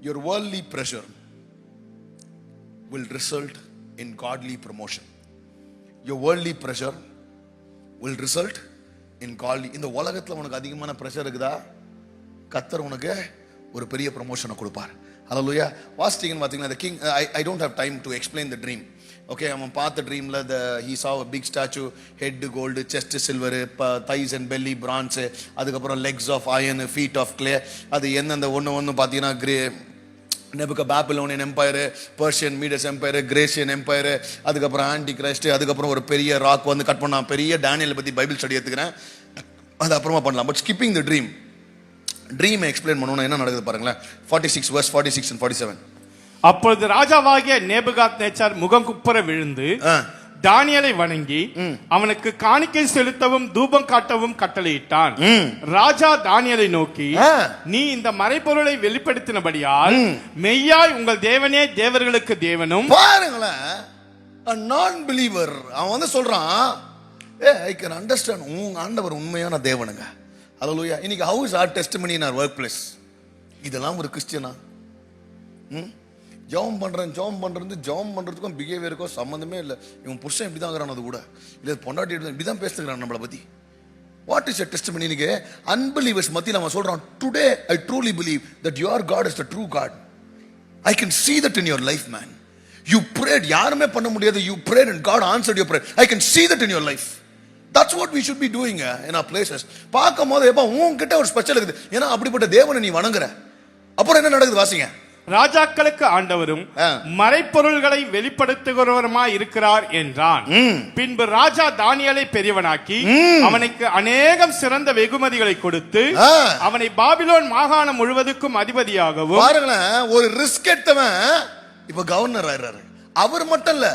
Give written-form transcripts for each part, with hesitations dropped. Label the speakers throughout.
Speaker 1: Your worldly pressure will result in godly promotion. Your worldly pressure will result in godly. இந்த உலகத்துல உனக்கு அதிகமான pressure இருக்குதா, கர்த்தர் உனக்கு ஒரு பெரிய ப்ரமோஷனை கொடுப்பார். ஹalleluya. வாசிட்டீங்கன்னு பார்த்தீங்கன்னா the king, I don't have time to explain the dream. Okay, அவன் பார்த்த ட்ரீம்ல he saw a big statue, head gold, chest silver, thighs and belly bronze, அதுக்கப்புறம் legs of iron, feet of clay. அது என்னென்ன ஒன்று பார்த்தீங்கன்னா பாபிலோனியன் எம்பையர், பர்ஷியன் மீடியஸ் empire, Grecian empire, அதுக்கப்புறம் antichrist, அதுக்கப்புறம் ஒரு பெரிய ராக் வந்து கட் பண்ணான். பெரிய டேனியல் பற்றி பைபிள் ஸ்டடி எடுத்துக்கிறேன், அது அப்புறமா பண்ணலாம். பட் ஸ்கிப்பிங் த ட்ரீம், ட்ரீமை எக்ஸ்பிளைன் பண்ணணும். என்ன நடக்குது பாருங்களேன். 46 verse 46 and 47.
Speaker 2: அப்பொழுது ராஜாவாகிய நேபுகாத்நேச்சார் முகங்குப்புற விழுந்து தானியேலை வணங்கி அவனுக்கு காணிக்கை செலுத்தவும் தூபம் காட்டவும் கட்டளையிட்டான். ராஜா தானியேலை நோக்கி, நீ இந்த மறைபொருளை வெளிப்படுத்தினபடியால் மெய்யாய் உங்கள் தேவனே தேவர்களுக்கு தேவனும்.
Speaker 1: பாருங்களேன், a non-believer அவன் வந்து சொல்றான், I can understand, உங்க ஆண்டவர் உண்மையான தேவனுங்க. ஹalleluya. இன்னைக்கு how is our testimony in our workplace? இதெல்லாம் ஒரு கிறிஸ்டியனா? ஜெபம் பண்றதுக்கும் பிஹேவியருக்கும் சம்மந்தமே இல்லை. இவன் புருஷன் இப்படி தான் இருக்கிறான், அது கூட இல்லை பொண்டாட்டி இப்படி தான் பேசுகிறான் நம்மளை பற்றி. What is your testimony? இன்னைக்கு அன்பிலீவர்ஸ் மத்தியில் அவன் சொல்றான், today I truly believe that your God is the true God. I can see that in your life, man. You prayed, யாருமே பண்ண முடியாது. You prayed and God answered your prayer. I can see that in your life. That's what we should be doing in our places. பார்க்கும் போது எப்போ உன்கிட்ட ஒரு special இருக்குது, ஏன்னா அப்படிப்பட்ட தேவனை நீ வணங்குற. அப்புறம் என்ன நடக்குது வாசிங்க.
Speaker 2: ராஜாக்களுக்கு ஆண்டவரும் மறைப்பொருள்களை வெளிப்படுத்துகிறவருமாய் இருக்கிறார் என்றான். பின்பு ராஜா தானியேலை பெரியவனாக்கி அவனுக்கு அநேகம் சிறந்த வெகுமதிகளை கொடுத்து அவனை பாபிலோன் மாகாணம் முழுவதுக்கும் அதிபதியாகவும்.
Speaker 1: பாருங்களேன், ஒரு ரிஸ்க் எடுத்தவன் இப்ப கவர்னர் ஆயிடுறாரு. அவர் மட்டும் இல்ல,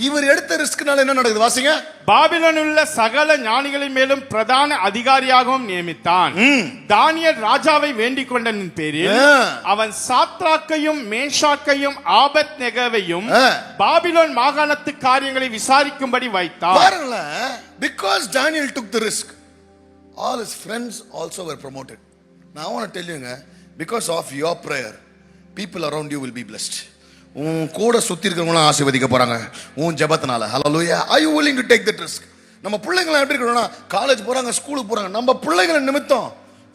Speaker 1: இவர் எடுத்த ரிஸ்க்னால என்ன நடக்குது வாசிங்க.
Speaker 2: பாபிலோனில் உள்ள சகல ஞானிகளின் மேலும் பிரதான அதிகாரியாகவும் நியமித்தான். தானியேல் ராஜாவை வேண்டிக் கொண்டனின் பேரில் அவன் சாத்ராக்கையும் மேஷாக்கையும் ஆபத்நேகோவையும் பாபிலோன் மாகாணத்து காரியங்களை விசாரிக்கும்படி வைத்தான்.
Speaker 1: பாருங்களேன், because Daniel took the risk, all his friends also were promoted. Now I want to tell you, because of your prayer, people around you will be blessed. உன் கூட சுத்தி இருக்கிறவங்களாம் ஆசீர்வதிக்க போறாங்க உன் ஜெபத்தினால. ஹalleluya. Are you willing to take that risk? நம்ம பிள்ளைங்க எப்படி இருக்கணும்னா, காலேஜ் போறாங்க, ஸ்கூலுக்கு போறாங்க, நம்ம பிள்ளைங்க நிமித்தம்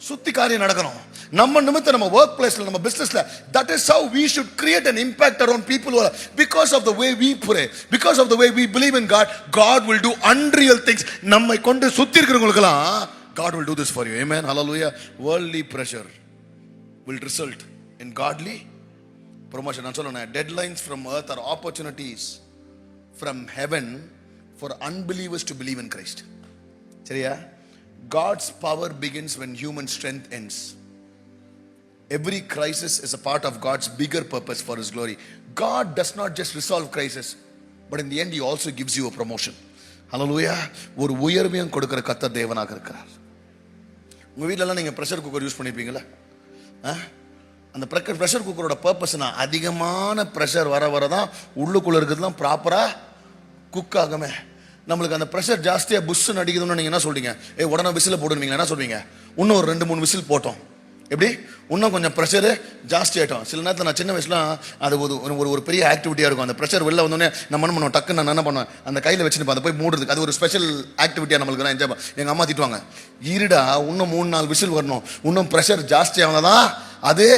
Speaker 1: சுத்தி காரியம் நடக்கணும். நம்ம நிமித்தம் நம்ம ஒர்க் பிளேஸ்ல, நம்ம பிசினஸ்ல, that is how we should create an impact around people. Because of the way we pray, because of the way we believe in God, God will do unreal things. நம்மை கொண்டு சுத்தி இருக்கிறவங்களுக்கெல்லாம் God will do this for you. Amen. Hallelujah. Worldly pressure will result in godly promotion. நான் சொல்றேன், deadlines from earth are opportunities from heaven for unbelievers to believe in Christ. சரியா? God's power begins when human strength ends. Every crisis is a part of God's bigger purpose for his glory. God does not just resolve crisis, but in the end he also gives you a promotion. Hallelujah. ஒரு உயர்வையும் கொடுக்கிற கர்த்தர் தேவனாக இருக்கிறார். உங்க வீட்ல எல்லாம் நீங்க pressure cooker use பண்ணிருப்பீங்களா? அந்த ப்ரெஷர் குக்கரோட பர்பஸ்னா, அதிகமான ப்ரெஷர் வர வரதான் உள்ளுக்குள்ள இருக்கிறதுலாம் ப்ராப்பரா குக் ஆகுமே. நம்மளுக்கு அந்த ப்ரெஷர் ஜாஸ்தியா புஷ்ஷுன்னு அடிக்குதுன்னு நீங்க என்ன சொல்றீங்க? உடனே விசில் போடுவீங்க. என்ன சொல்றீங்க? இன்னும் ஒரு 2-3 விசில் போட்டோம், எப்படி இன்னும் கொஞ்சம் ப்ரெஷரு ஜாஸ்தி ஆகிட்டோம். சில நேரத்தில் நான் சின்ன வயசுலாம் அது ஒரு பெரிய ஆக்டிவிட்டியாக இருக்கும். அந்த ப்ரெஷர் வெளில வந்தோடனே நம்ம என்ன பண்ணுவோம், டக்குன்னு நான் என்ன பண்ணுவேன், அந்த கையில் வச்சுன்னு அதை போய் மூடுறதுக்கு அது ஒரு ஸ்பெஷல் ஆக்டிவிட்டியாக நம்மளுக்கு நான் என்ஜாய். எங்கள் அம்மா திட்டுவாங்க, இருடா இன்னும் 3-4 விசில் வரணும், இன்னும் ப்ரெஷர் ஜாஸ்தி ஆகுனதான் அது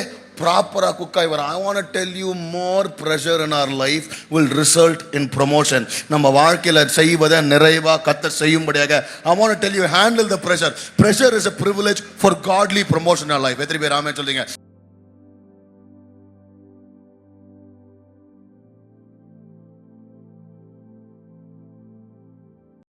Speaker 1: ப்ராப்பரா குக் ஆகி வரும். I want to tell you, more pressure in our life will result in promotion. நம்ம வாழ்க்கையில செய்வதை நிறைவா கர்த்தர் செய்யும்படியாக I want to tell you, handle the pressure. Pressure is a privilege for godly promotion in our life. எத்தனை பேர் ஆமென் சொல்றீங்க?